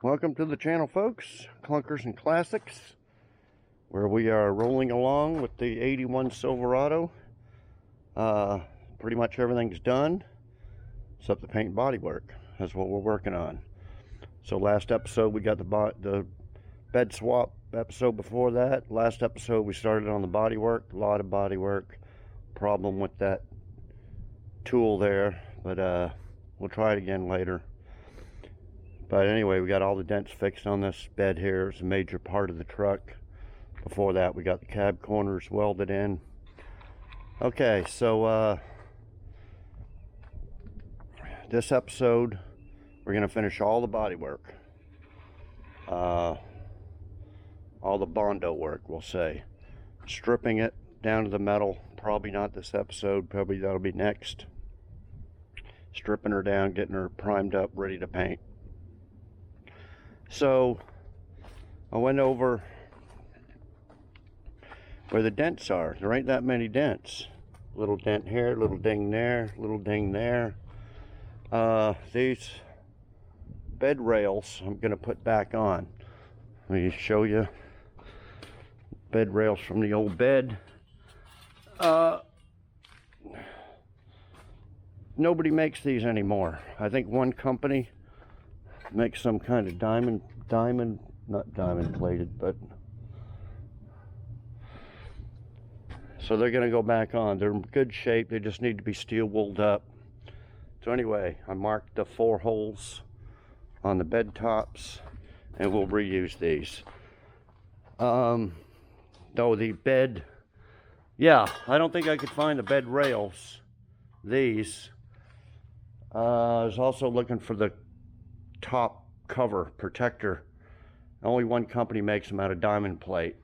Welcome to the channel, folks. Clunkers and Classics, where we are rolling along with the 81 Silverado. Pretty much everything's done except the paint and body work. That's what we're working on. So last episode we got the bed swap episode. Before that, last episode we started on the body work. A lot of body work. Problem with that tool there, but we'll try it again later. But anyway, we got all the dents fixed on this bed here. It's a major part of the truck. Before that, we got the cab corners welded in. Okay, so this episode, we're going to finish all the body work. All the Bondo work, we'll say. Stripping it down to the metal. Probably not this episode. Probably that'll be next. Stripping her down, getting her primed up, ready to paint. So I went over where the dents are. There ain't that many dents. Little dent here, little ding there, little ding there. These bed rails I'm going to put back on. Let me show you bed rails from the old bed. Nobody makes these anymore. I think one company makes some kind of not diamond plated, but so they're going to go back on. They're in good shape. They just need to be steel wooled up. So anyway, I marked the 4 holes on the bed tops, and we'll reuse these. Though the bed, yeah, I don't think I could find the bed rails. These. I was also looking for the top cover protector. Only one company makes them out of diamond plate.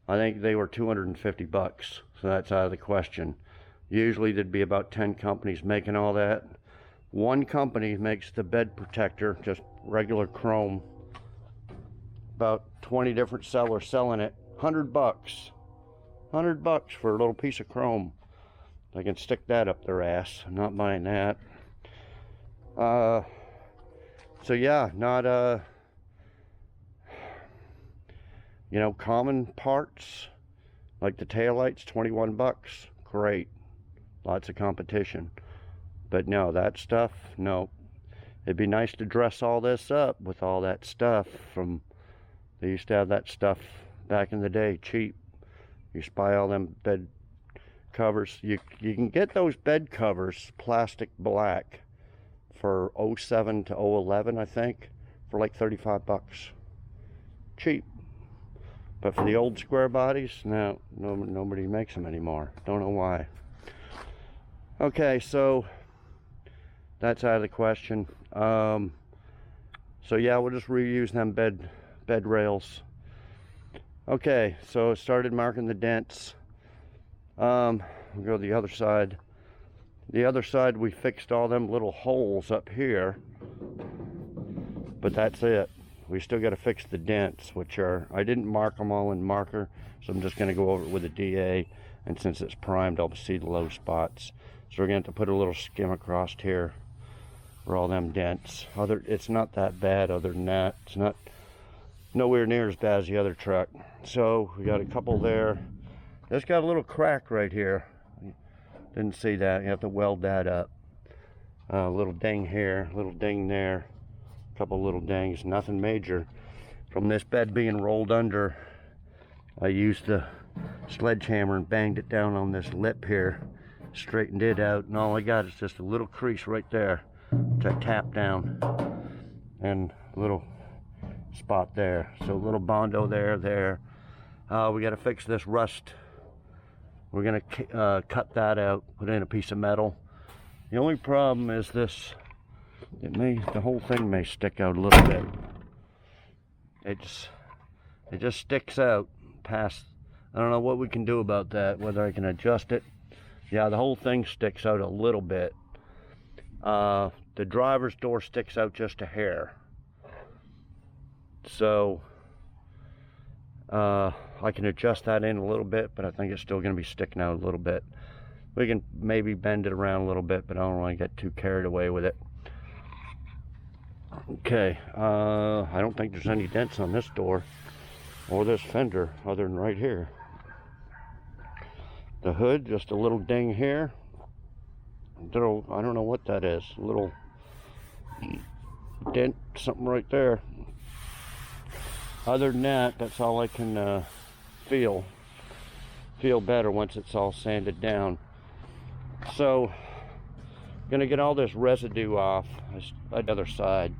I think they were 250 bucks, so that's out of the question. Usually there'd be about 10 companies making all that. One company makes the bed protector, just regular chrome. About 20 different sellers selling it. 100 bucks. 100 bucks for a little piece of chrome. They can stick that up their ass. I'm not buying that. So yeah, not common parts like the taillights, 21 bucks. Great. Lots of competition. But no, that stuff, no. It'd be nice to dress all this up with all that stuff from, they used to have that stuff back in the day, cheap. You used to buy all them bed covers. You can get those bed covers plastic black for 07 to 011, I think, for like 35 bucks. Cheap. But for the old square bodies, no, nobody makes them anymore. Don't know why. Okay, so that's out of the question. So yeah, we'll just reuse them bed rails. Okay, so I started marking the dents. We'll go to the other side. The other side, we fixed all them little holes up here, but that's it. We still got to fix the dents, which are, I didn't mark them all in marker, so I'm just going to go over it with a DA, and since it's primed, I'll see the low spots. So we're going to have to put a little skim across here for all them dents. It's not that bad other than that. It's not nowhere near as bad as the other truck. So we got a couple there. It's got a little crack right here. Didn't see that. You have to weld that up. A little ding here, little ding there, a couple little dings, nothing major. From this bed being rolled under, I used the sledgehammer and banged it down on this lip here, straightened it out, and all I got is just a little crease right there to tap down, and a little spot there. So a little Bondo there. We got to fix this rust. We're going to cut that out, put in a piece of metal. The only problem is this, the whole thing may stick out a little bit. It just sticks out past, I don't know what we can do about that, whether I can adjust it. Yeah, the whole thing sticks out a little bit. The driver's door sticks out just a hair. So, I can adjust that in a little bit, but I think it's still going to be sticking out a little bit. We can maybe bend it around a little bit, but I don't want to get too carried away with it. Okay, I don't think there's any dents on this door or this fender other than right here. The hood, just a little ding here. Little, I don't know what that is. A little dent, something right there. Other than that, that's all I can feel better once it's all sanded down. So, gonna get all this residue off on the other side.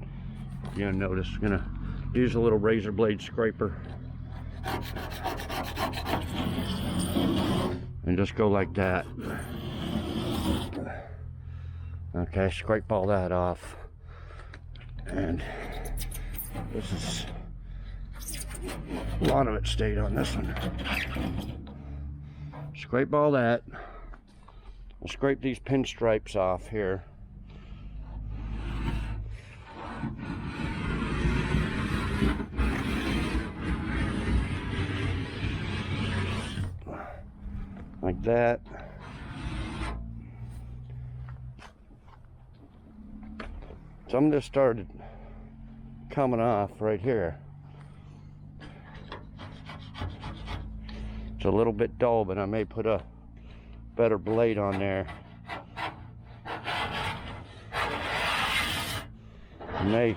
You'll notice, gonna use a little razor blade scraper and just go like that. Okay, scrape all that off. And this is, a lot of it stayed on this one. Scrape all that. I'll scrape these pinstripes off here. Like that. Some of this started coming off right here. It's a little bit dull, but I may put a better blade on there. I may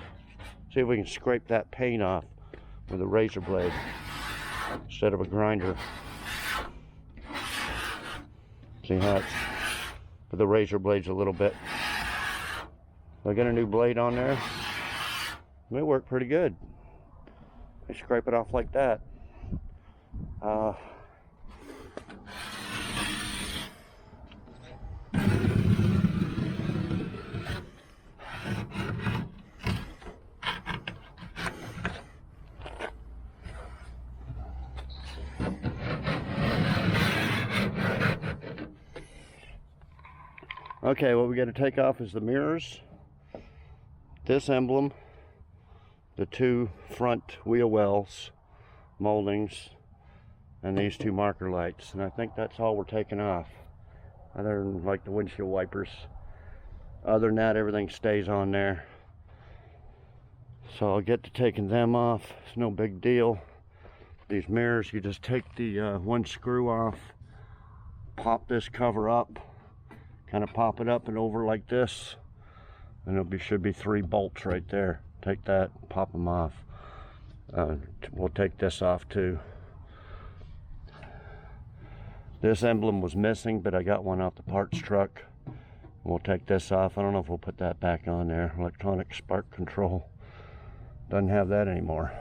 see if we can scrape that paint off with a razor blade instead of a grinder. See how it's, but the razor blade's a little bit. If I get a new blade on there, it may work pretty good. I scrape it off like that. Okay, what we got to take off is the mirrors, this emblem, the two front wheel wells, moldings, and these two marker lights. And I think that's all we're taking off, other than like the windshield wipers. Other than that, everything stays on there. So I'll get to taking them off. It's no big deal. These mirrors, you just take the one screw off, pop this cover up, kind of pop it up and over like this, and it'll be, should be 3 bolts right there. Take that, pop them off. We'll take this off too. This emblem was missing, but I got one off the parts truck. We'll take this off. I don't know if we'll put that back on there. Electronic spark control. Doesn't have that anymore.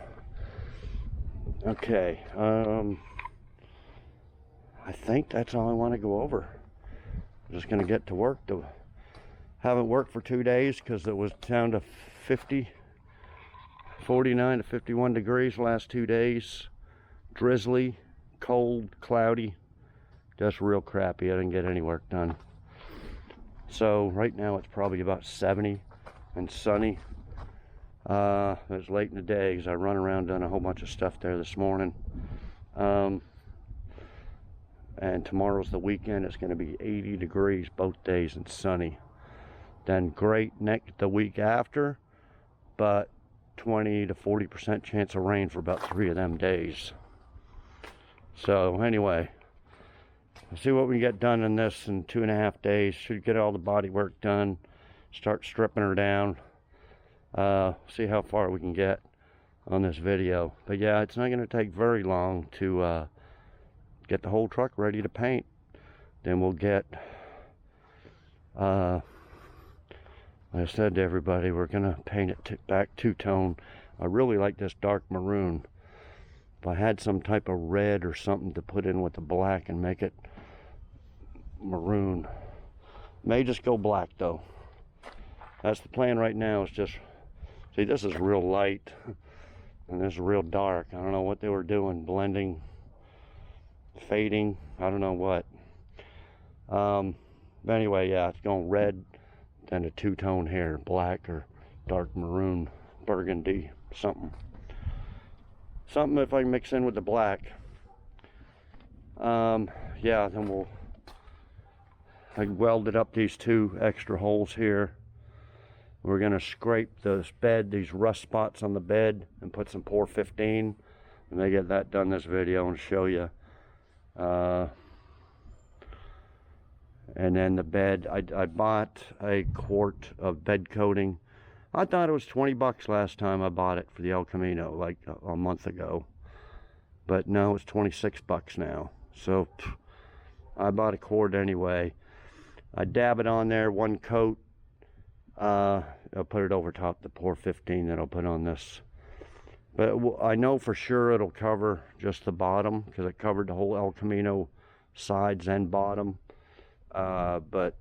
Okay, I think that's all I want to go over. I'm just gonna get to work. Haven't worked for 2 days because it was down to 49 to 51 degrees last 2 days. Drizzly, cold, cloudy, just real crappy. I didn't get any work done. So right now it's probably about 70 and sunny. It was late in the day because I run around done a whole bunch of stuff there this morning. And tomorrow's the weekend. It's going to be 80 degrees both days and sunny. Then great the week after, but 20 to 40% chance of rain for about 3 of them days. So anyway, we'll see what we can get done in this in 2.5 days. Should get all the body work done, start stripping her down, see how far we can get on this video. But yeah, it's not going to take very long to get the whole truck ready to paint. Then we'll get, like I said to everybody, we're gonna paint it back two-tone. I really like this dark maroon. If I had some type of red or something to put in with the black and make it maroon, may just go black though. That's the plan right now. Is just, see, this is real light and this is real dark. I don't know what they were doing, blending, fading, I don't know what. But anyway, yeah, it's going red, then a two-tone here, black or dark maroon, burgundy, something if I mix in with the black. Yeah, then I welded up these 2 extra holes here, We're going to scrape this bed, these rust spots on the bed, and put some Pour 15. And I get that done this video and show you. And then the bed, I bought a quart of bed coating. I thought it was 20 bucks last time I bought it for the El Camino, like a month ago. But no, it's 26 bucks now. So I bought a quart anyway. I dab it on there, one coat. I'll put it over top the Pour 15 that I'll put on this. But I know for sure it'll cover just the bottom, because it covered the whole El Camino sides and bottom. But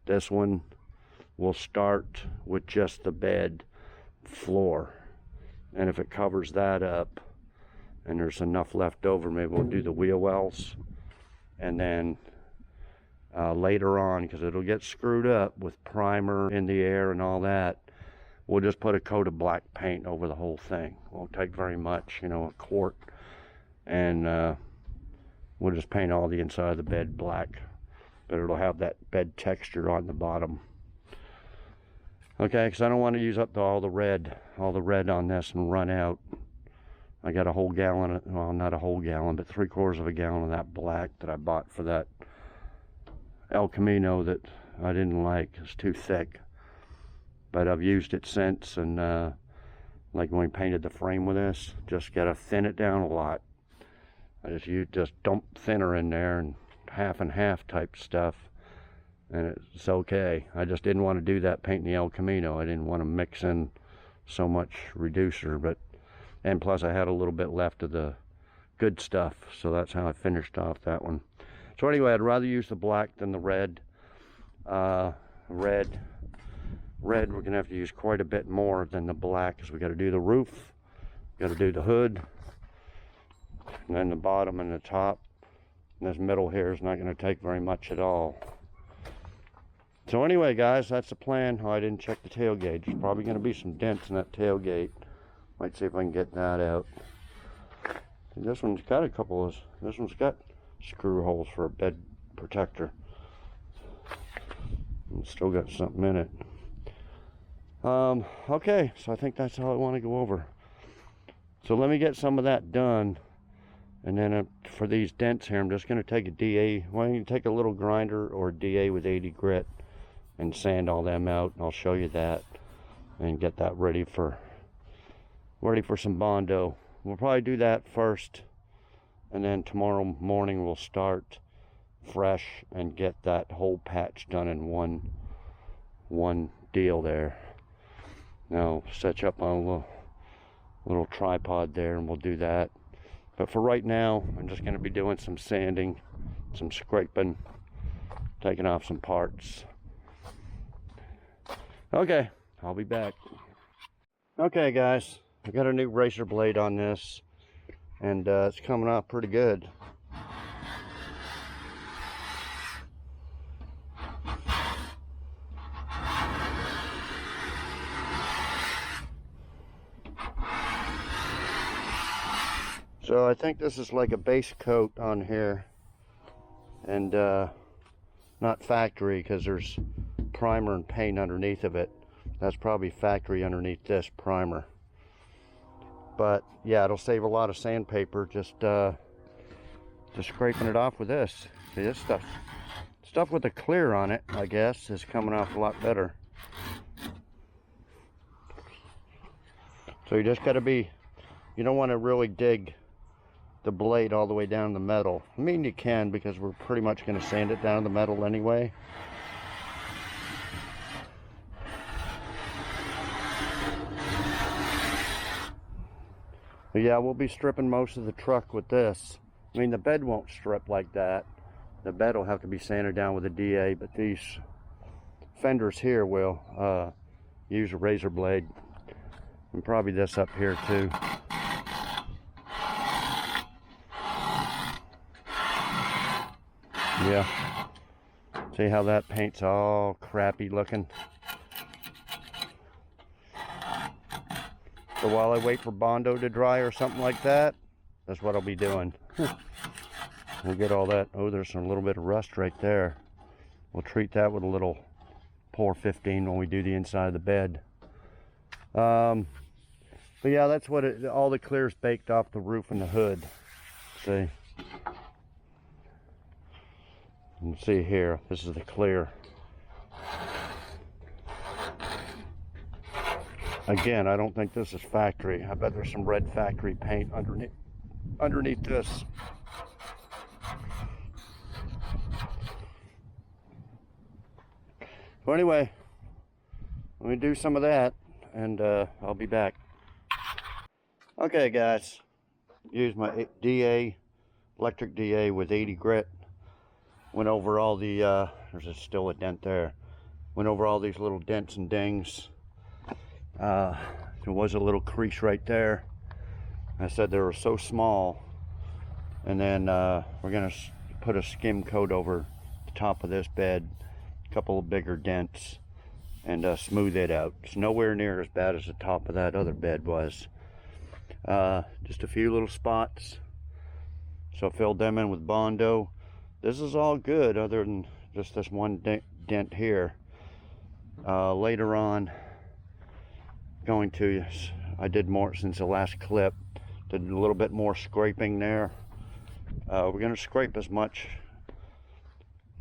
this one will start with just the bed floor. And if it covers that up, and there's enough left over, maybe we'll do the wheel wells. And then later on, because it'll get screwed up with primer in the air and all that, we'll just put a coat of black paint over the whole thing. Won't take very much, you know, a quart. And we'll just paint all the inside of the bed black. But it'll have that bed texture on the bottom. Okay, because I don't want to use up all the red on this and run out. I got a whole gallon, well, not a whole gallon, but 3/4 of a gallon of that black that I bought for that El Camino that I didn't like. It's too thick. But I've used it since, and like when we painted the frame with this, just gotta thin it down a lot. You just dump thinner in there and half type stuff, and it's okay. I just didn't want to do that painting the El Camino. I didn't want to mix in so much reducer, and plus I had a little bit left of the good stuff, so that's how I finished off that one. So anyway, I'd rather use the black than the red. Red we're gonna have to use quite a bit more than the black, because we got to do the roof, got to do the hood, and then the bottom and the top. And this middle here is not going to take very much at all. So anyway, guys, that's the plan. Oh, I didn't check the tailgate. There's probably going to be some dents in that tailgate. Might see if I can get that out. And this one's got a couple of, this one's got screw holes for a bed protector. And still got something in it. Okay, so I think that's all I want to go over. So let me get some of that done. And then for these dents here, I'm just going to take a DA. Well, you can take a little grinder or a DA with 80 grit and sand all them out. I'll show you that and get that ready for some Bondo. We'll probably do that first, and then tomorrow morning we'll start fresh and get that whole patch done in one deal there. Now set you up on a little tripod there, and we'll do that. But for right now, I'm just going to be doing some sanding, some scraping, taking off some parts. Okay, I'll be back. Okay, guys, I got a new razor blade on this, and it's coming off pretty good. So I think this is like a base coat on here, and not factory, because there's primer and paint underneath of it. That's probably factory underneath this primer. But yeah, it'll save a lot of sandpaper just scraping it off with this. See, this stuff with the clear on it, I guess, is coming off a lot better. So you just got to be, you don't want to really dig the blade all the way down the metal. I mean, you can, because we're pretty much going to sand it down the metal anyway. But yeah, we'll be stripping most of the truck with this. I mean, the bed won't strip like that. The bed will have to be sanded down with a DA, but these fenders here will use a razor blade. And probably this up here too. Yeah, see how that paint's all crappy looking. So while I wait for Bondo to dry or something like that, that's what I'll be doing. We'll get all that. Oh, there's a little bit of rust right there. We'll treat that with a little Pour 15 when we do the inside of the bed. But yeah, that's what all the clear's baked off the roof and the hood. See? You can see here, this is the clear. Again, I don't think this is factory. I bet there's some red factory paint underneath this. So anyway, let me do some of that, and I'll be back. Okay, guys, use my DA, electric DA with 80 grit. Went over all the, there's still a dent there. Went over all these little dents and dings. There was a little crease right there. I said they were so small. And then we're gonna put a skim coat over the top of this bed, a couple of bigger dents, and smooth it out. It's nowhere near as bad as the top of that other bed was. Just a few little spots. So I filled them in with Bondo. This is all good other than just this one dent here. Later on, I did more since the last clip. Did a little bit more scraping there. We're going to scrape as much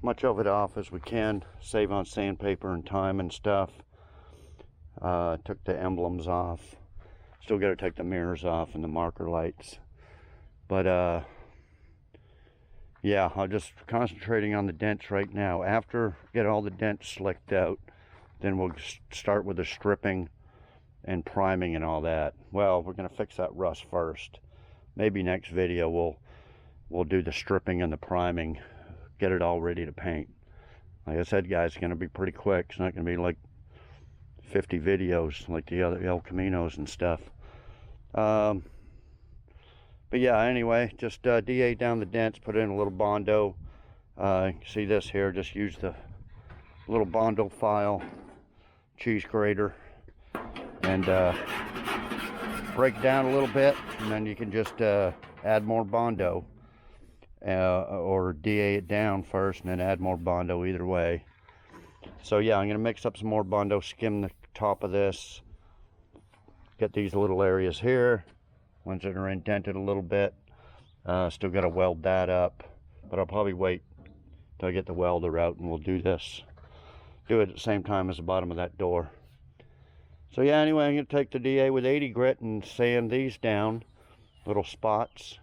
of it off as we can, save on sandpaper and time and stuff. Took the emblems off. Still got to take the mirrors off and the marker lights. But yeah, I'm just concentrating on the dents right now. After get all the dents slicked out, then we'll start with the stripping and priming and all that. Well, we're going to fix that rust first. Maybe next video we'll do the stripping and the priming, get it all ready to paint. Like I said, guys, it's going to be pretty quick. It's not going to be like 50 videos like the other El Caminos and stuff. But yeah, anyway, just DA down the dents, put in a little Bondo. You can see this here, just use the little Bondo file, cheese grater, and break it down a little bit, and then you can just add more Bondo, or DA it down first and then add more Bondo, either way. So yeah, I'm going to mix up some more Bondo, skim the top of this, get these little areas here, ones that are indented a little bit. Still got to weld that up, but I'll probably wait till I get the welder out and we'll do it at the same time as the bottom of that door. So yeah, anyway, I'm going to take the DA with 80 grit and sand these down, little spots,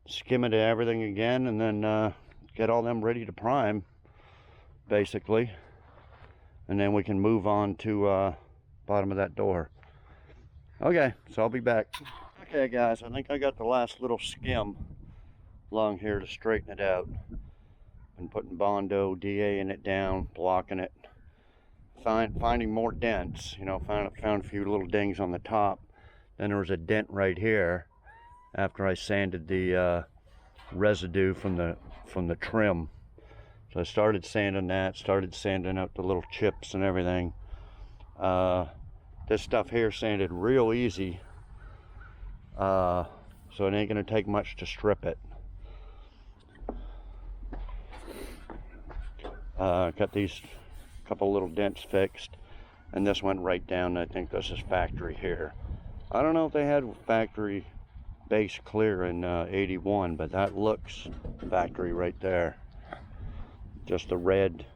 skim it to everything again, and then get all them ready to prime, basically. And then we can move on to bottom of that door. Okay, so I'll be back. Okay, guys, I think I got the last little skim along here to straighten it out. Been putting Bondo, DA-ing it down, blocking it. Finding more dents, you know, found a few little dings on the top. Then there was a dent right here after I sanded the residue from the trim. So I started sanding that, started sanding out the little chips and everything. This stuff here sanded real easy, so it ain't gonna take much to strip it. Got these couple little dents fixed, and this went right down. I think this is factory here. I don't know if they had factory base clear in 81, but that looks factory right there. Just the red,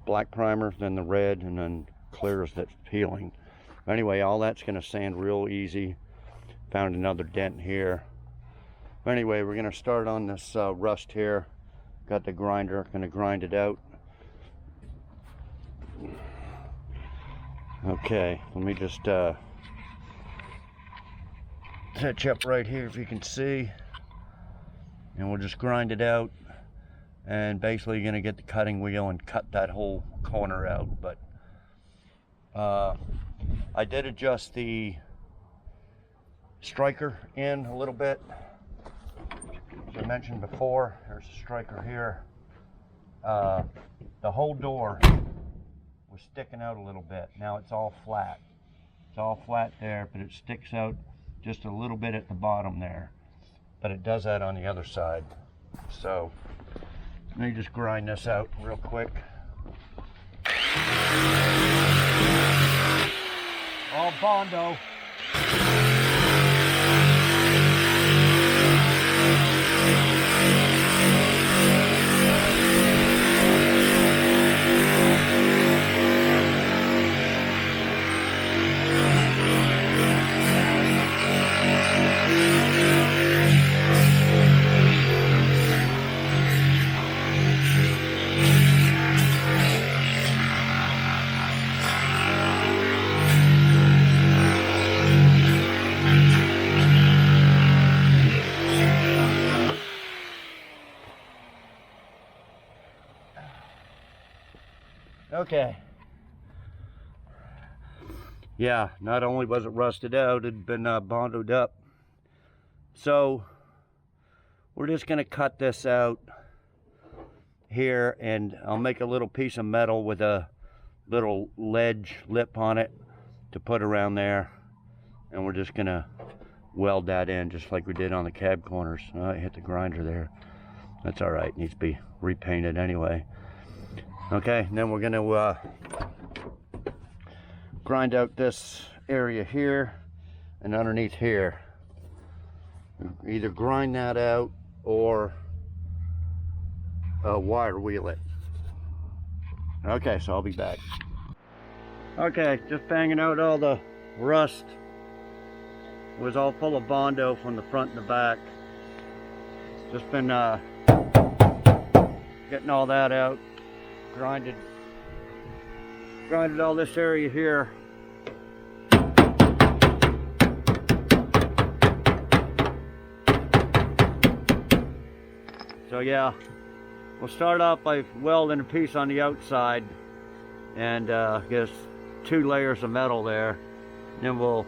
black primer, then the red, and then clears that's peeling. Anyway, all that's going to sand real easy. Found another dent here. Anyway, we're going to start on this rust here. Got the grinder, going to grind it out. Okay, let me just touch up right here if you can see, and we'll just grind it out, and basically gonna get the cutting wheel and cut that whole corner out. But I did adjust the striker in a little bit. As I mentioned before, there's a striker here. The whole door was sticking out a little bit. Now it's all flat. It's all flat there, but it sticks out just a little bit at the bottom there. But it does that on the other side. So let me just grind this out real quick. All Bondo. Okay. Yeah, not only was it rusted out, it had been bondoed up. So we're just going to cut this out here, and I'll make a little piece of metal with a little ledge lip on it to put around there, and we're just going to weld that in just like we did on the cab corners. I hit the grinder there. That's all right, needs to be repainted anyway. Okay, and then we're going to grind out this area here and underneath here. Either grind that out or wire wheel it. Okay, so I'll be back. Okay, just banging out all the rust. It was all full of Bondo from the front and the back. Just been getting all that out. Grinded all this area here. So yeah, we'll start off by welding a piece on the outside and get 2 layers of metal there. And then we'll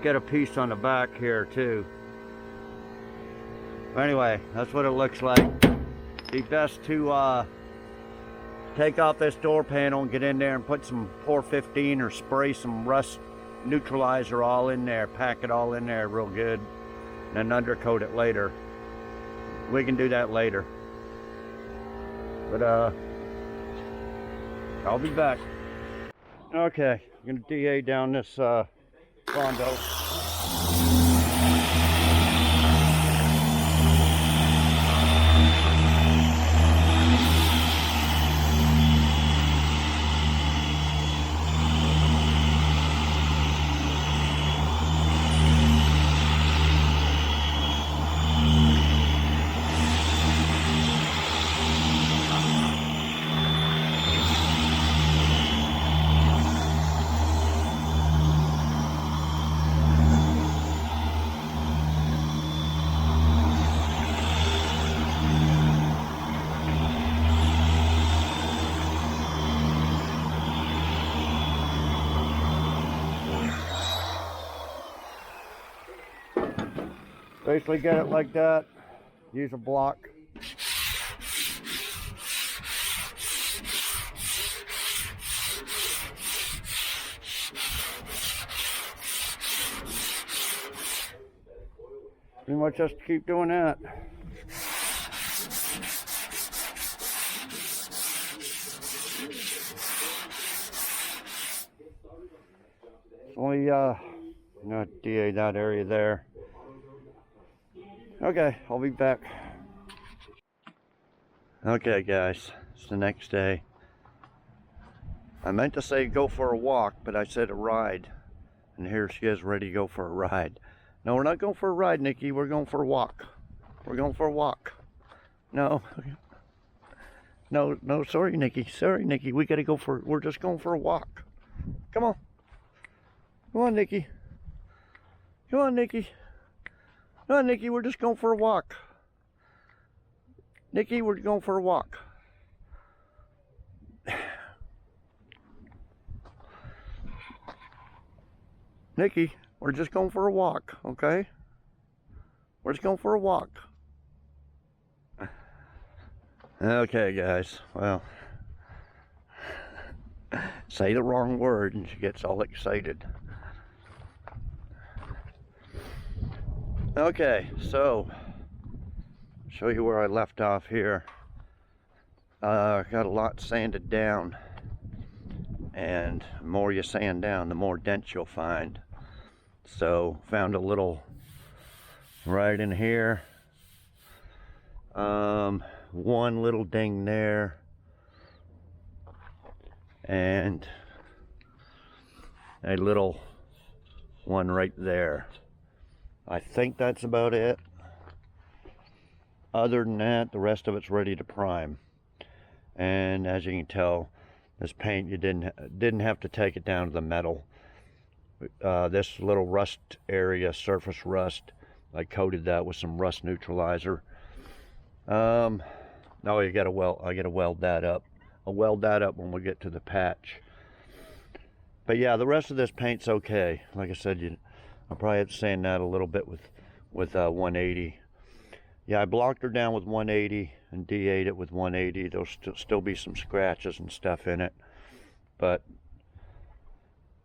get a piece on the back here too. Anyway, that's what it looks like. Be best to take off this door panel and get in there and put some 415 or spray some rust neutralizer all in there, pack it all in there real good, and then undercoat it later. We can do that later. But I'll be back. Okay, I'm gonna DA down this Bondo. Basically get it like that, use a block. Pretty much just keep doing that. Only not DA that area there. Okay, I'll be back. Okay guys, it's the next day. I meant to say go for a walk, but I said a ride. And here she is ready to go for a ride. No, we're not going for a ride, Nikki. We're going for a walk. We're going for a walk. No. No, sorry, Nikki. Sorry, Nikki. We gotta go we're just going for a walk. Come on. Come on, Nikki. Come on, Nikki. Come on, Nikki, we're just going for a walk. Nikki, we're going for a walk. Nikki, we're just going for a walk, okay? We're just going for a walk. Okay, guys, well, say the wrong word and she gets all excited. Okay, so show you where I left off here. Got a lot sanded down, and the more you sand down, the more dents you'll find. So found a little right in here, one little ding there, and a little one right there. I think that's about it. Other than that, the rest of it's ready to prime. And as you can tell, this paint, you didn't have to take it down to the metal. This little rust area, surface rust, I coated that with some rust neutralizer. Oh, I gotta weld that up. I'll weld that up when we get to the patch. But yeah, the rest of this paint's okay. Like I said, I'll probably have to sand that a little bit with 180. Yeah, I blocked her down with 180 and D8'd it with 180. There'll still be some scratches and stuff in it. But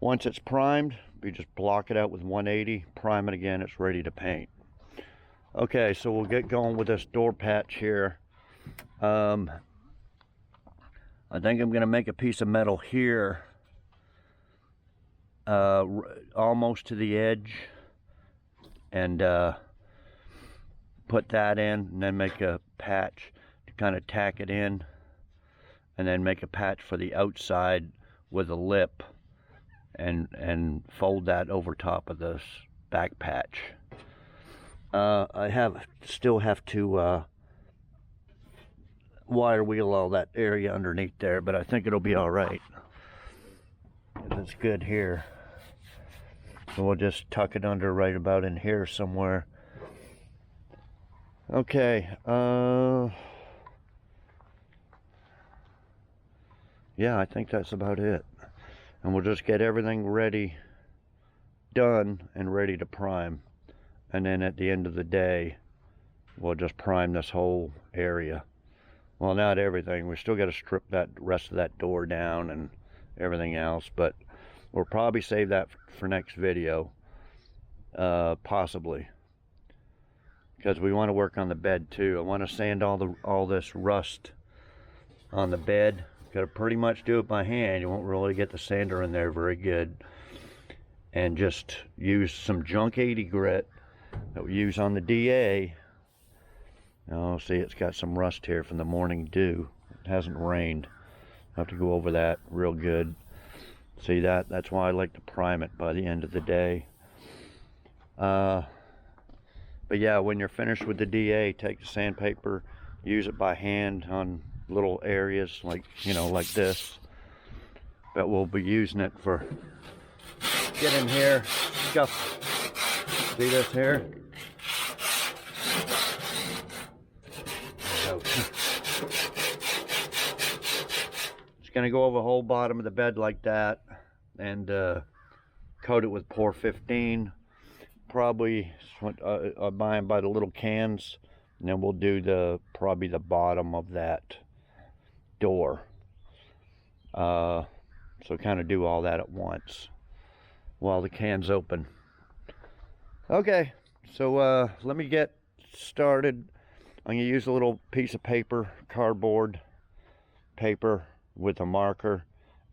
once it's primed, we just block it out with 180, prime it again, it's ready to paint. Okay, so we'll get going with this door patch here. I think I'm gonna make a piece of metal here, almost to the edge, and put that in, and then make a patch to kind of tack it in, and then make a patch for the outside with a lip, and fold that over top of this back patch. I still have to wire wheel all that area underneath there, but I think it'll be all right. It's good here. So we'll just tuck it under right about in here somewhere. Okay, yeah, I think that's about it. And we'll just get everything ready, done, and ready to prime. And then at the end of the day, we'll just prime this whole area. Well, not everything. We still got to strip that rest of that door down and everything else, but we'll probably save that for next video, possibly, because we want to work on the bed too. I want to sand all this rust on the bed. Got to pretty much do it by hand. You won't really get the sander in there very good, and just use some junk 80 grit that we use on the DA. Oh, see, it's got some rust here from the morning dew. It hasn't rained. I have to go over that real good. See that? That's why I like to prime it by the end of the day. But yeah, when you're finished with the DA, take the sandpaper, use it by hand on little areas like, you know, like this. But we'll be using it for, get in here, scuff. See this here? Just gonna go over the whole bottom of the bed like that, and coat it with Pour 15. Probably buy them by the little cans, and then we'll do probably the bottom of that door. So kind of do all that at once while the can's open. Okay, so let me get started. I'm gonna use a little piece of paper, cardboard paper, with a marker,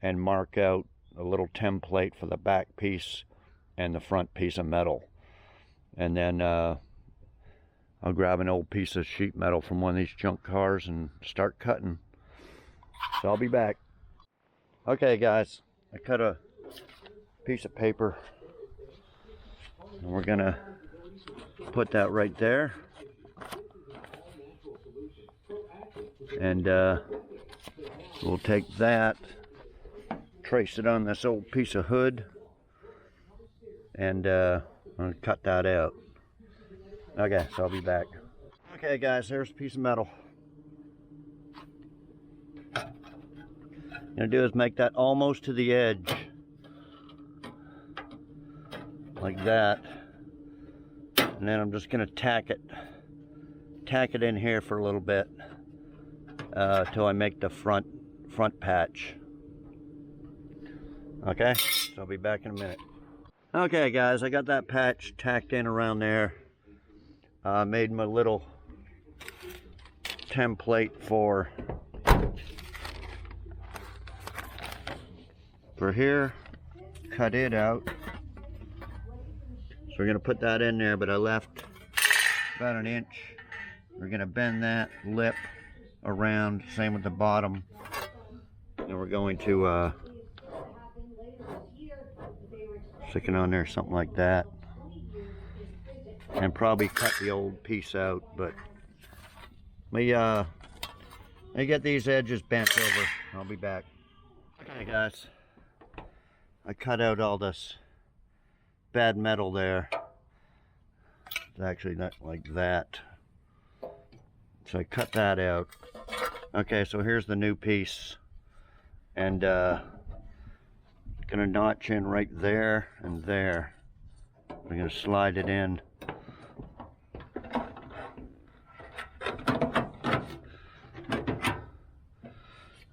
and mark out a little template for the back piece and the front piece of metal. And then I'll grab an old piece of sheet metal from one of these junk cars and start cutting. So I'll be back. Okay guys, I cut a piece of paper, and we're gonna put that right there. And we'll take that, trace it on this old piece of hood, and I'm gonna cut that out. Okay, so I'll be back. Okay guys, there's a piece of metal. What I'm gonna do is make that almost to the edge, like that, and then I'm just gonna tack it in here for a little bit, till I make the front patch. Okay, so I'll be back in a minute. Okay guys, I got that patch tacked in around there. Made my little template for for here, cut it out. So we're going to put that in there, but I left about an inch. We're going to bend that lip around, same with the bottom. And we're going to stick it on there, something like that. And probably cut the old piece out, but we get these edges bent over. I'll be back. Okay guys, I cut out all this bad metal there. It's actually not like that. So I cut that out. Okay, so here's the new piece. And gonna notch in right there and there. I'm gonna slide it in.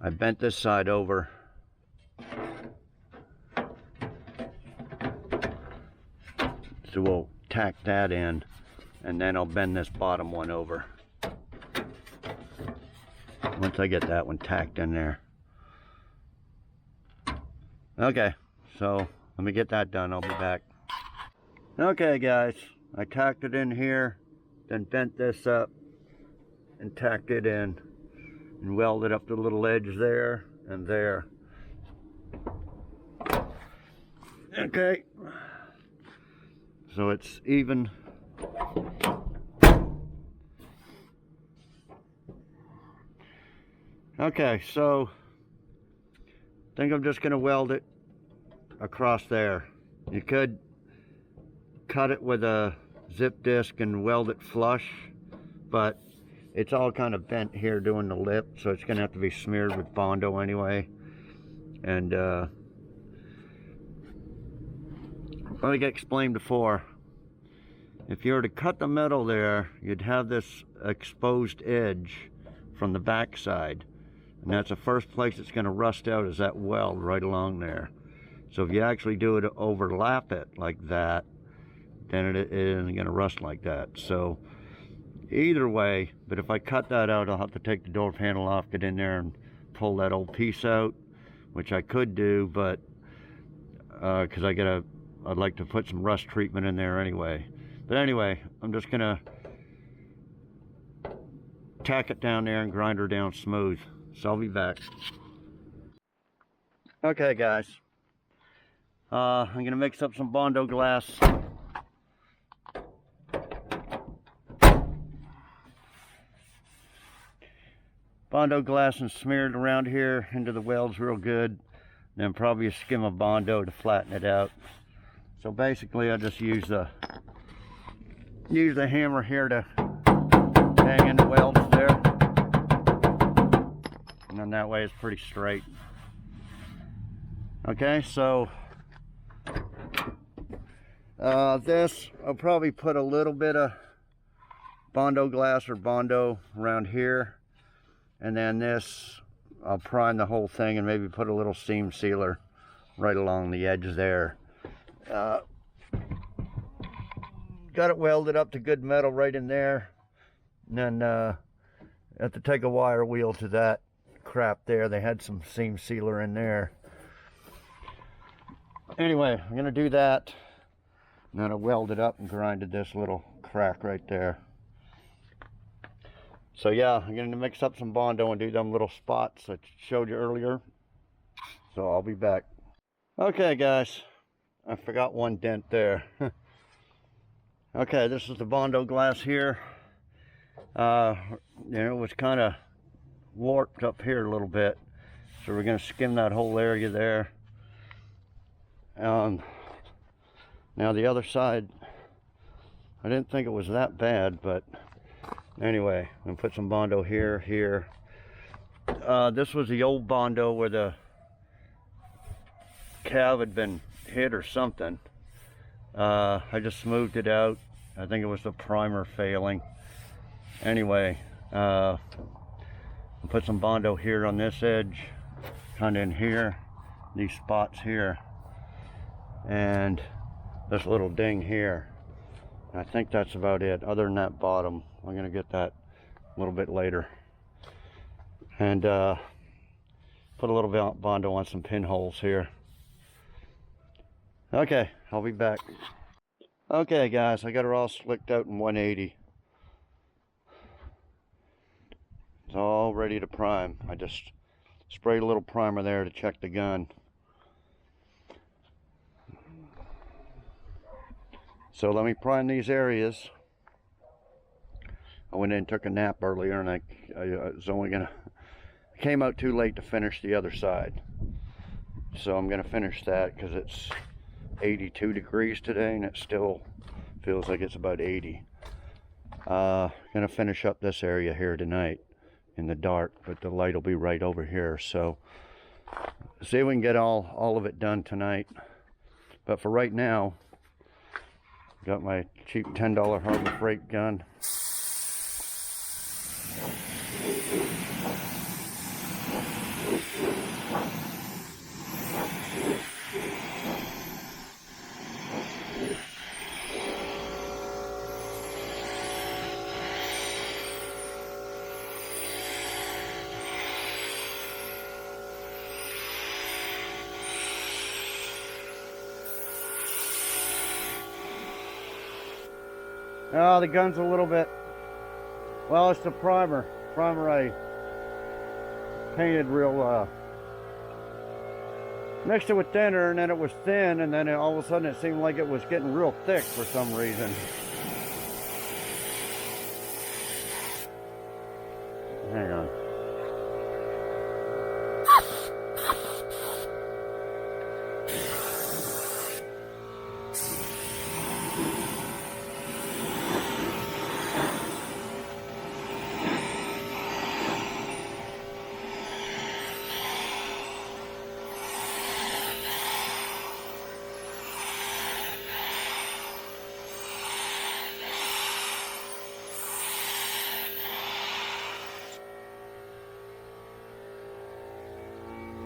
I bent this side over. So we'll tack that in, and then I'll bend this bottom one over. Once I get that one tacked in there. Okay, so let me get that done, I'll be back. Okay guys, I tacked it in here, then bent this up and tacked it in and welded up the little edge there and there. Okay, so it's even. Okay, so I think I'm just going to weld it across there. You could cut it with a zip disc and weld it flush, but it's all kind of bent here doing the lip, so it's going to have to be smeared with Bondo anyway. And like I explained before, if you were to cut the metal there, you'd have this exposed edge from the back side. And that's the first place it's going to rust out, is that weld right along there. So if you actually do it, overlap it like that, then it isn't going to rust like that. So either way, but if I cut that out, I'll have to take the door handle off, get in there and pull that old piece out, which I could do, but because I'd like to put some rust treatment in there anyway. But anyway, I'm just going to tack it down there and grind her down smooth. So I'll be back. Okay guys, I'm going to mix up some Bondo glass. Bondo glass and smear it around here into the welds real good. Then probably a skim of Bondo to flatten it out. So basically I just use the hammer here to hang in the welds there. And then that way it's pretty straight. Okay, so this, I'll probably put a little bit of Bondo glass or Bondo around here. And then this, I'll prime the whole thing and maybe put a little seam sealer right along the edge there. Got it welded up to good metal right in there. And then have to take a wire wheel to that crap there. They had some seam sealer in there. Anyway, I'm gonna do that. And then I welded up and grinded this little crack right there. So yeah, I'm going to mix up some Bondo and do them little spots I showed you earlier. So I'll be back. Okay guys, I forgot one dent there. Okay, this is the Bondo glass here. It was kind of warped up here a little bit. So we're going to skim that whole area there. Now the other side, I didn't think it was that bad, but anyway, I'm going to put some Bondo here. This was the old Bondo where the cab had been hit or something. I just smoothed it out. I think it was the primer failing. Anyway, I'll put some Bondo here on this edge, kind of in here, these spots here, and this little ding here. I think that's about it. Other than that bottom, I'm going to get that a little bit later. And put a little Bondo on some pinholes here. Okay, I'll be back. Okay guys, I got her all slicked out in 180. It's all ready to prime. I just sprayed a little primer there to check the gun. So let me prime these areas. I went in and took a nap earlier, and I was only gonna, I came out too late to finish the other side. So I'm gonna finish that because it's 82 degrees today and it still feels like it's about 80. Gonna finish up this area here tonight in the dark, but the light will be right over here. So see if we can get all of it done tonight. But for right now, got my cheap $10 Harbor Freight gun. Oh, the gun's a little bit, well, it's the primer. Primer I painted real, mixed it with thinner, and then it was thin, and then all of a sudden it seemed like it was getting real thick for some reason. Hang on.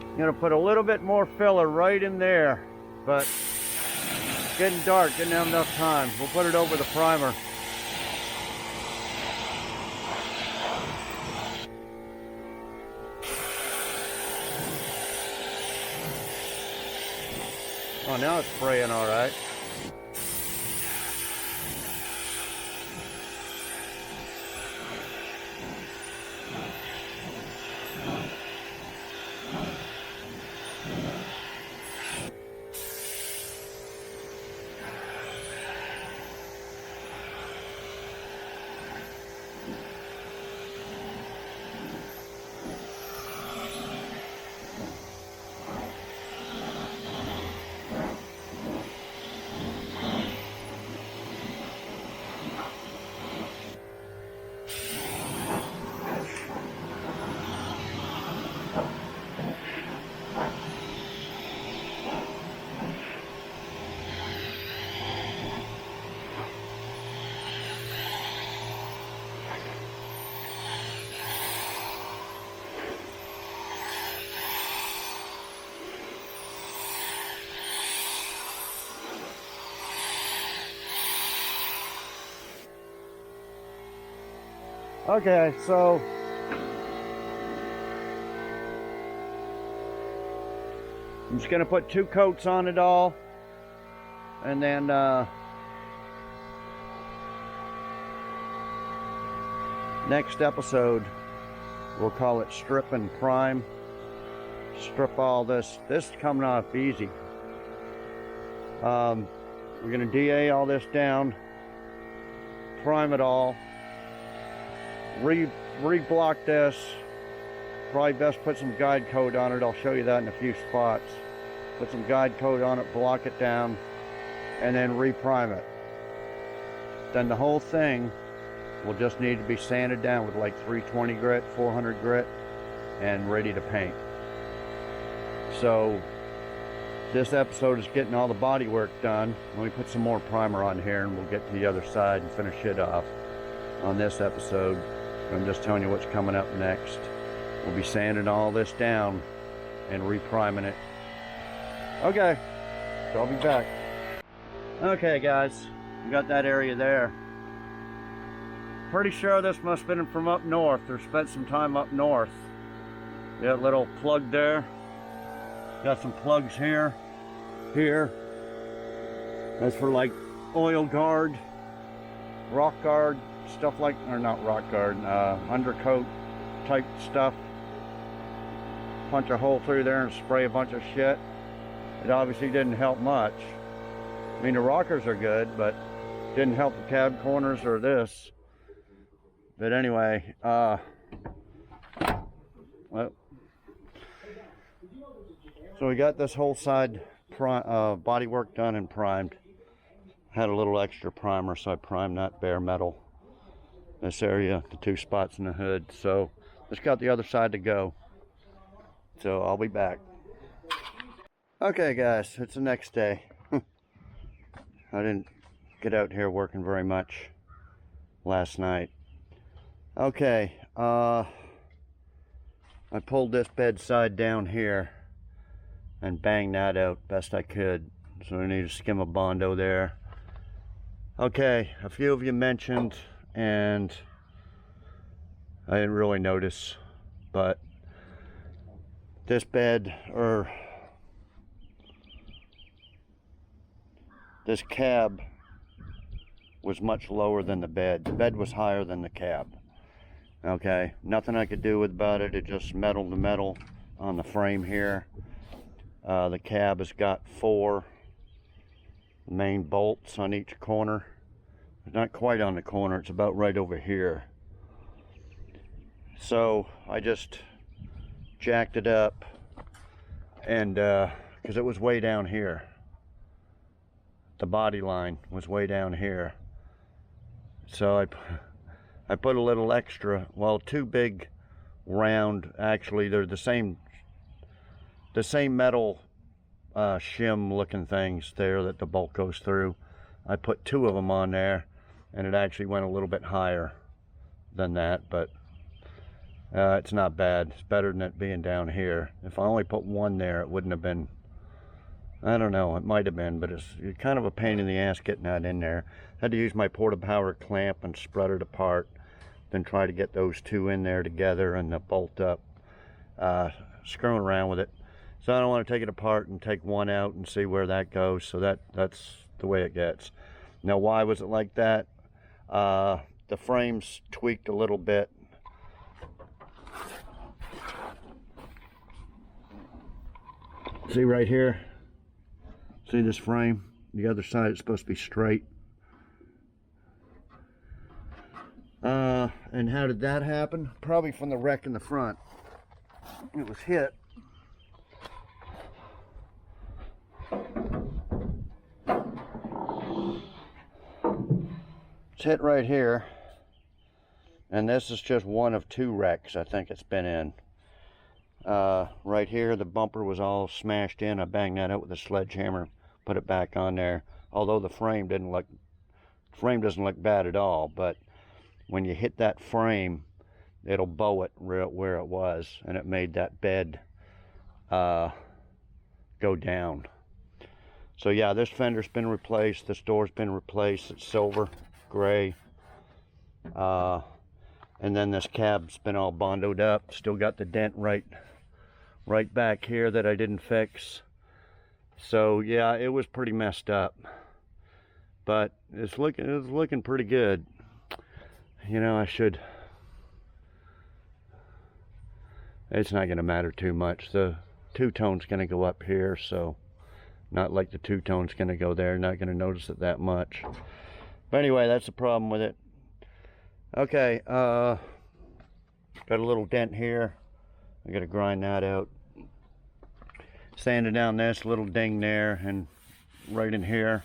I'm gonna put a little bit more filler right in there, but it's getting dark, didn't have enough time. We'll put it over the primer. Oh, now it's spraying all right. Okay, so I'm just gonna put 2 coats on it all, and then next episode we'll call it strip and prime. Strip all this. This is coming off easy. We're gonna DA all this down, prime it all, re-block this. Probably best put some guide coat on it. I'll show you that in a few spots. Put some guide coat on it, block it down, and then re-prime it. Then the whole thing will just need to be sanded down with like 320 grit, 400 grit, and ready to paint. So this episode is getting all the body work done. Let me put some more primer on here and we'll get to the other side and finish it off on this episode. I'm just telling you what's coming up next. We'll be sanding all this down and re-priming it. Okay, so I'll be back. Okay guys, we got that area there. Pretty sure this must have been from up north, or spent some time up north. That little plug there. Got some plugs here, here, That's for like oil guard, rock guard, stuff like, or not rock guard, undercoat type stuff. Punch a hole through there and spray a bunch of shit. It obviously didn't help much. I mean, the rockers are good, but didn't help the cab corners or this. But anyway, well, so we got this whole side body work done and primed. Had a little extra primer, so I primed that bare metal, this area, the 2 spots in the hood. So just got the other side to go. So I'll be back. Okay guys, it's the next day. I didn't get out here working very much last night. Okay, I pulled this bed side down here and banged that out best I could. So I need to skim a Bondo there. Okay, a few of you mentioned, and I didn't really notice, but this bed, or this cab, was much lower than the bed. The bed was higher than the cab. Okay, nothing I could do about it. It just metal to metal on the frame here. The cab has got 4 main bolts on each corner. It's not quite on the corner, it's about right over here. So I just jacked it up, and because it was way down here. The body line was way down here. So I put a little extra, well, 2 big round, actually they're the same metal shim looking things there that the bolt goes through. I put 2 of them on there, and it actually went a little bit higher than that, but it's not bad. It's better than it being down here. If I only put 1 there, it wouldn't have been, I don't know, it might have been, but it's kind of a pain in the ass getting that in there. Had to use my porta power clamp and spread it apart, then try to get those 2 in there together and the bolt up, screwing around with it. So I don't want to take it apart and take 1 out and see where that goes. So that's the way it gets. Now, why was it like that? The frame's tweaked a little bit. See right here? See this frame? The other side is supposed to be straight. And how did that happen? Probably from the wreck in the front. It was hit. It's hit right here. And this is just one of 2 wrecks I think it's been in. Right here, the bumper was all smashed in. I banged that out with a sledgehammer, put it back on there. Although the frame doesn't look bad at all, but when you hit that frame, it'll bow it where it was, and it made that bed go down. So yeah, this fender's been replaced. This door's been replaced. It's silver, gray. And then this cab's been all bondoed up. Still got the dent right back here that I didn't fix. So yeah, it was pretty messed up, but it's looking pretty good. You know, it's not going to matter too much. The 2-tone's going to go up here, so not like the 2-tone's going to go there. Not going to notice it that much. But anyway, that's the problem with it. Okay, got a little dent here. I got to grind that out. Sanding down this little ding there, and right in here.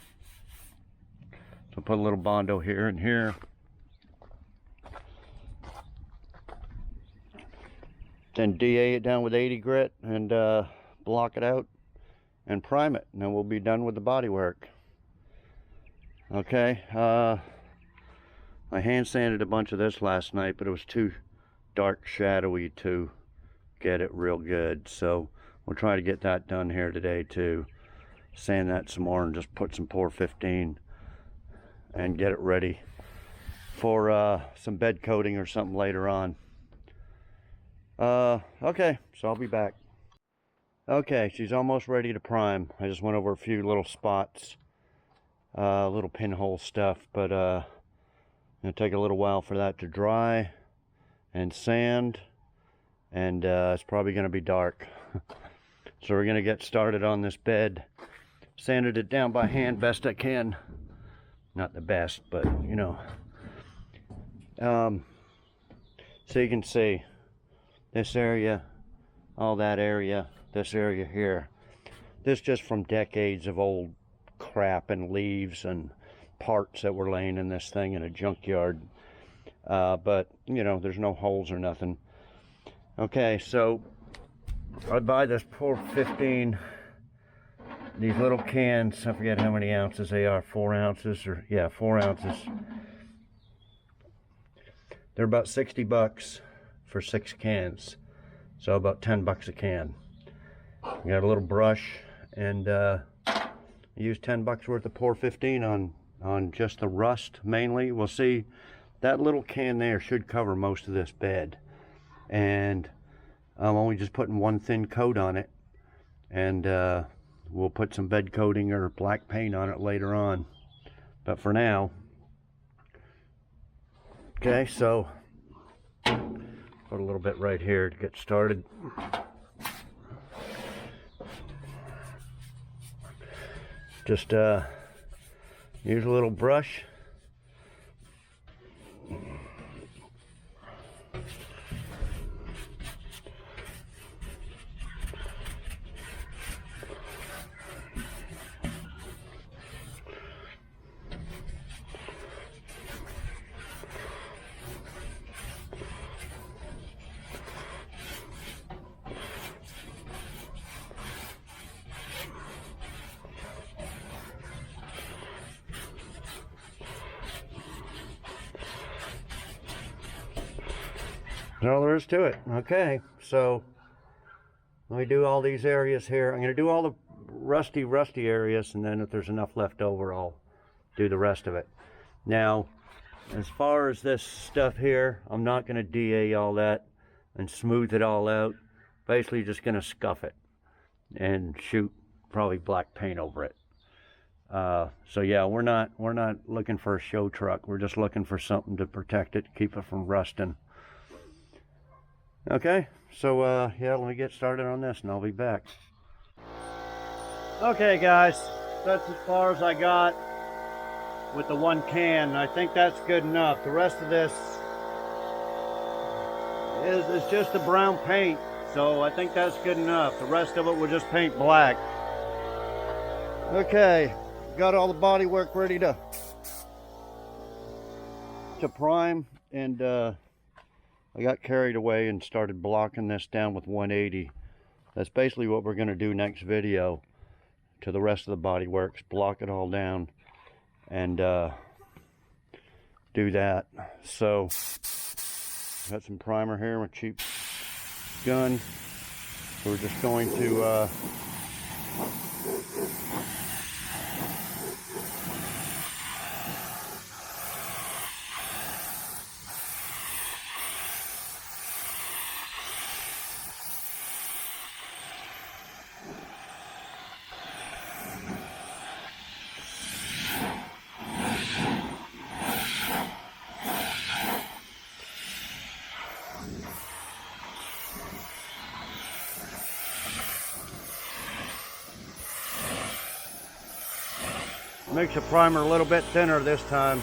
So put a little Bondo here and here. Then DA it down with 80 grit and block it out and prime it, and then we'll be done with the body work. Okay, I hand sanded a bunch of this last night, but it was too dark shadowy to get it real good, so we'll try to get that done here today too. Sand that some more and just put some Pour 15 and get it ready for some bed coating or something later on. Okay, so I'll be back. Okay, she's almost ready to prime. I just went over a few little spots little pinhole stuff, but it'll take a little while for that to dry and sand, and it's probably going to be dark. So we're going to get started on this bed. Sanded it down by hand best I can. Not the best, but you know. So you can see this area, all that area, this area here. This just from decades of old crap and leaves and parts that were laying in this thing in a junkyard. But you know, there's no holes or nothing. Okay, so I buy this poor 15, these little cans. I forget how many ounces they are, 4 ounces, or yeah, 4 ounces. They're about 60 bucks for 6 cans, so about 10 bucks a can. You got a little brush, and use 10 bucks worth of pour 15 on just the rust mainly. We'll see, that little can there should cover most of this bed, and I'm only just putting one thin coat on it, and we'll put some bed coating or black paint on it later on, but for now. Okay, so put a little bit right here to get started. Just use a little brush. That's all there is to it. Okay, so let me do all these areas here. I'm going to do all the rusty areas, and then if there's enough left over, I'll do the rest of it. Now, as far as this stuff here, I'm not going to DA all that and smooth it all out. Basically just going to scuff it and shoot probably black paint over it. So yeah, we're not looking for a show truck. We're just looking for something to protect it, keep it from rusting. Okay, so yeah, let me get started on this and I'll be back. Okay guys, that's as far as I got with the one can. I think that's good enough. The rest of this is just the brown paint, so I think that's good enough. The rest of it we'll just paint black. Okay, got all the body work ready to prime, and I got carried away and started blocking this down with 180. That's basically what we're going to do next video to the rest of the body works. Block it all down and do that. So got some primer here, my cheap gun. So we're just going to makes the primer a little bit thinner this time.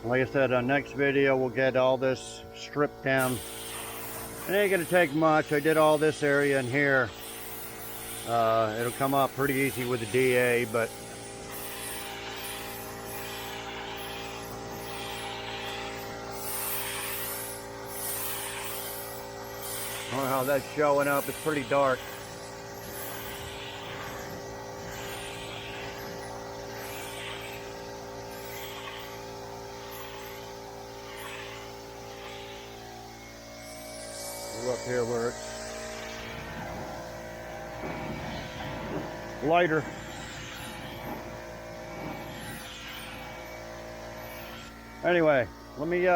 Like I said, on next video we'll get all this stripped down. It ain't gonna take much. I did all this area in here. It'll come up pretty easy with the DA, but know how that's showing up. It's pretty dark. We're up here where it's lighter. Anyway, let me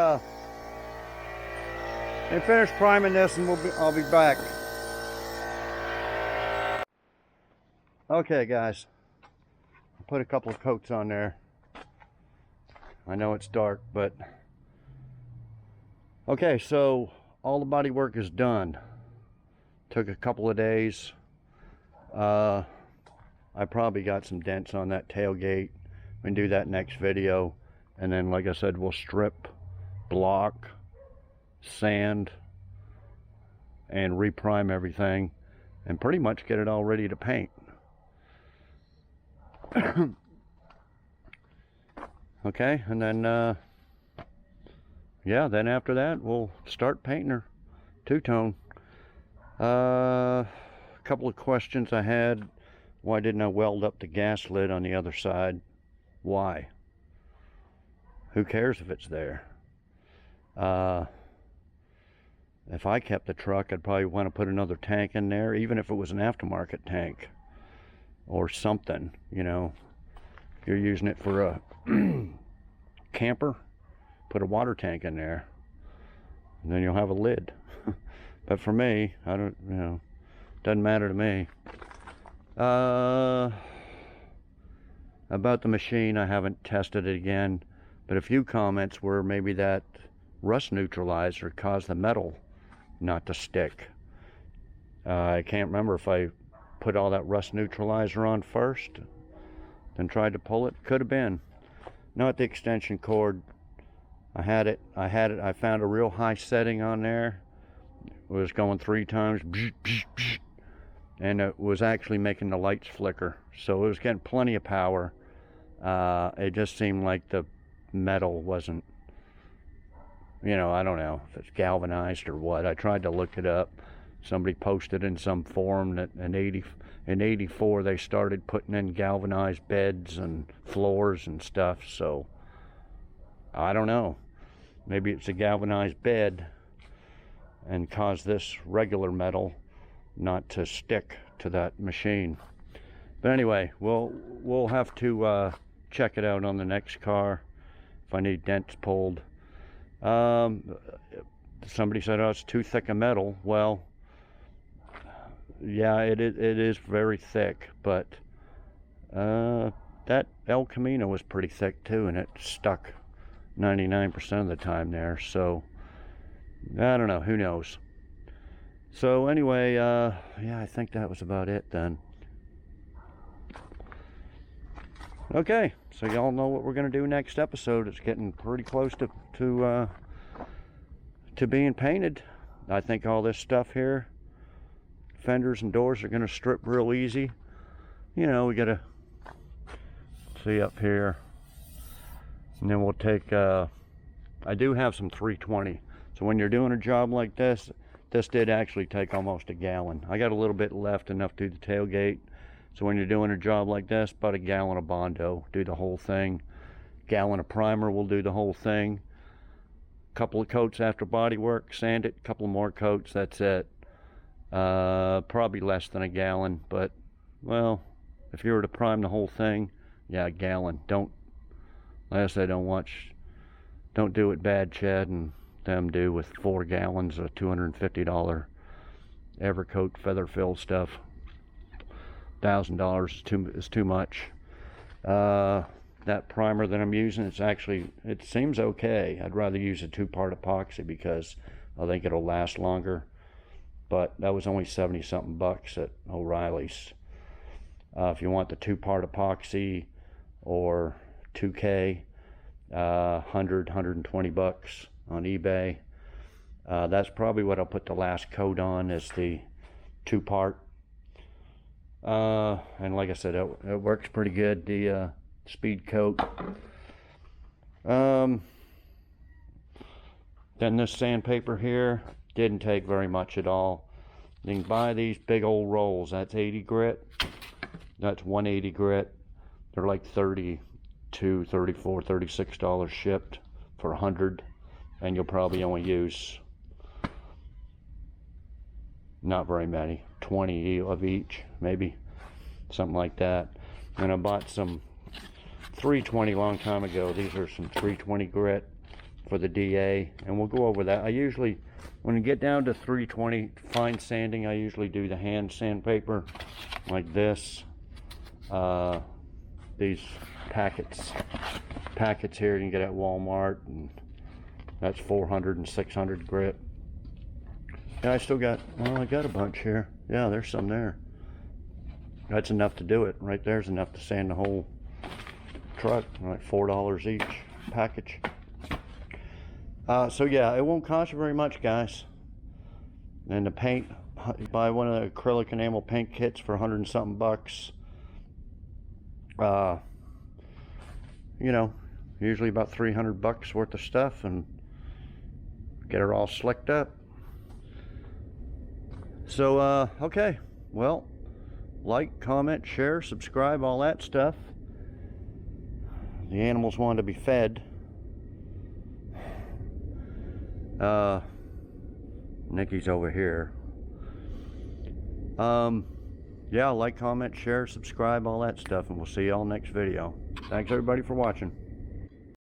finish priming this, and I'll be back. Okay, guys, I put a couple of coats on there. I know it's dark, but okay. So all the body work is done. Took a couple of days. I probably got some dents on that tailgate. We can do that next video. And then, like I said, we'll strip, block, sand, and reprime everything, and pretty much get it all ready to paint. Okay, and then, yeah, then after that, we'll start painting her two-tone. A couple of questions I had. Why didn't I weld up the gas lid on the other side? Why? Who cares if it's there? If I kept the truck, I'd probably want to put another tank in there, even if it was an aftermarket tank or something, you know. If you're using it for a camper, put a water tank in there, and then you'll have a lid. But for me, I don't, you know, doesn't matter to me. About the machine, I haven't tested it again. But a few comments were maybe that rust neutralizer caused the metal not to stick. I can't remember if I put all that rust neutralizer on first, then tried to pull it. Could have been. Not the extension cord. I found a real high setting on there. It was going 3 times, and it was actually making the lights flicker. So it was getting plenty of power. It just seemed like the metal wasn't, you know, I don't know if it's galvanized or what. I tried to look it up. Somebody posted in some forum that in 84 they started putting in galvanized beds and floors and stuff. So I don't know, maybe it's a galvanized bed and caused this regular metal not to stick to that machine. But anyway, we'll have to check it out on the next car if I need dents pulled. Somebody said, oh, it's too thick a metal. Well, yeah, it is very thick, but that El Camino was pretty thick too, and it stuck 99% of the time there. So I don't know, who knows. So anyway, yeah, I think that was about it then. Okay, so y'all know what we're gonna do next episode. It's getting pretty close to being painted. I think all this stuff here, fenders and doors, are gonna strip real easy. You know, we gotta see up here, and then we'll take. I do have some 320. So when you're doing a job like this did actually take almost a gallon. I got a little bit left, enough to do the tailgate. So when you're doing a job like this, about a gallon of Bondo, do the whole thing. Gallon of primer will do the whole thing. Couple of coats after body work, sand it, couple more coats, that's it. Probably less than a gallon, but well, if you were to prime the whole thing, yeah, a gallon. Don't, like I said, don't do what Bad Chad and them do with 4 gallons of $250 Evercoat feather fill stuff. $1,000 is too much. That primer that I'm using, it seems okay. I'd rather use a 2-part epoxy because I think it'll last longer. But that was only 70 something bucks at O'Reilly's. If you want the 2-part epoxy or 2K, 120 bucks on eBay. That's probably what I'll put the last coat on, is the 2-part. And like I said, it works pretty good, the speed coat. Then this sandpaper here didn't take very much at all. You can buy these big old rolls. That's 80 grit. That's 180 grit. They're like $32, $34, $36 shipped for 100, and you'll probably only use not very many, 20 of each, maybe something like that. And I bought some 320 a long time ago. These are some 320 grit for the DA, and we'll go over that. I usually, when you get down to 320 fine sanding, I usually do the hand sandpaper like this. These packets here you can get at Walmart, and that's 400 and 600 grit. And I still got, well, I got a bunch here. Yeah, there's some there. That's enough to do it. Right there's enough to sand the whole truck, like $4 each package. So yeah, it won't cost you very much, guys. And the paint, you buy one of the acrylic enamel paint kits for 100 and something bucks. You know, usually about 300 bucks worth of stuff, and get her all slicked up. So okay, well, like, comment, share, subscribe, all that stuff. The animals want to be fed. Nikki's over here. Yeah, like, comment, share, subscribe, all that stuff, and we'll see y'all next video. Thanks everybody for watching.